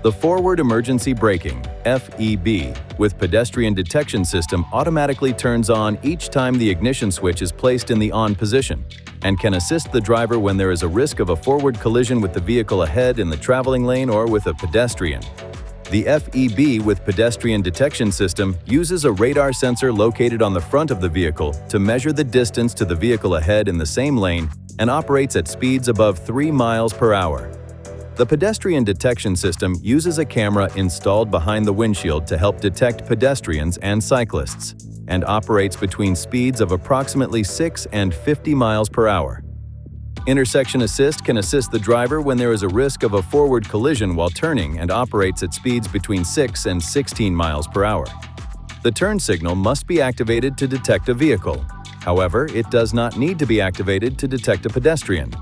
The Forward Emergency Braking (FEB) with Pedestrian Detection System automatically turns on each time the ignition switch is placed in the on position and can assist the driver when there is a risk of a forward collision with the vehicle ahead in the traveling lane or with a pedestrian. The FEB with Pedestrian Detection System uses a radar sensor located on the front of the vehicle to measure the distance to the vehicle ahead in the same lane and operates at speeds above 3 miles per hour. The Pedestrian Detection System uses a camera installed behind the windshield to help detect pedestrians and cyclists, and operates between speeds of approximately 6 and 50 miles per hour. Intersection Assist can assist the driver when there is a risk of a forward collision while turning and operates at speeds between 6 and 16 miles per hour. The turn signal must be activated to detect a vehicle. However, it does not need to be activated to detect a pedestrian.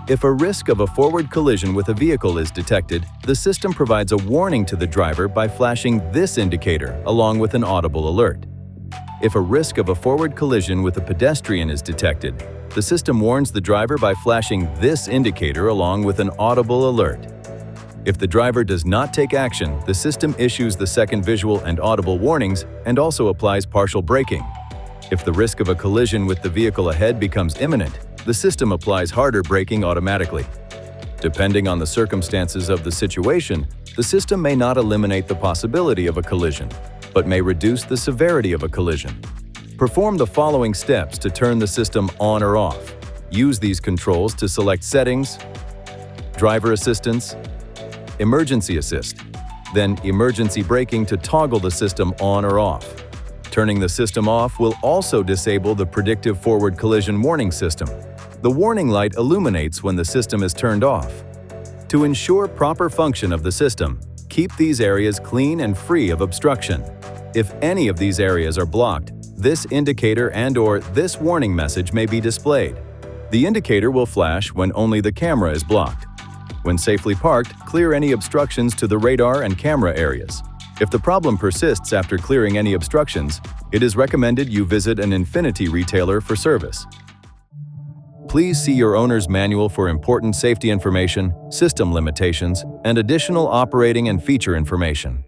If a risk of a forward collision with a vehicle is detected, the system provides a warning to the driver by flashing this indicator along with an audible alert. If a risk of a forward collision with a pedestrian is detected, the system warns the driver by flashing this indicator along with an audible alert. If the driver does not take action, the system issues the second visual and audible warnings and also applies partial braking. If the risk of a collision with the vehicle ahead becomes imminent, the system applies harder braking automatically. Depending on the circumstances of the situation, the system may not eliminate the possibility of a collision, but may reduce the severity of a collision. Perform the following steps to turn the system on or off. Use these controls to select Settings, Driver Assistance, Emergency Assist, then Emergency Braking to toggle the system on or off. Turning the system off will also disable the Predictive Forward Collision Warning System. The warning light illuminates when the system is turned off. To ensure proper function of the system, keep these areas clean and free of obstruction. If any of these areas are blocked, this indicator and/or this warning message may be displayed. The indicator will flash when only the camera is blocked. When safely parked, clear any obstructions to the radar and camera areas. If the problem persists after clearing any obstructions, it is recommended you visit an INFINITI retailer for service. Please see your owner's manual for important safety information, system limitations, and additional operating and feature information.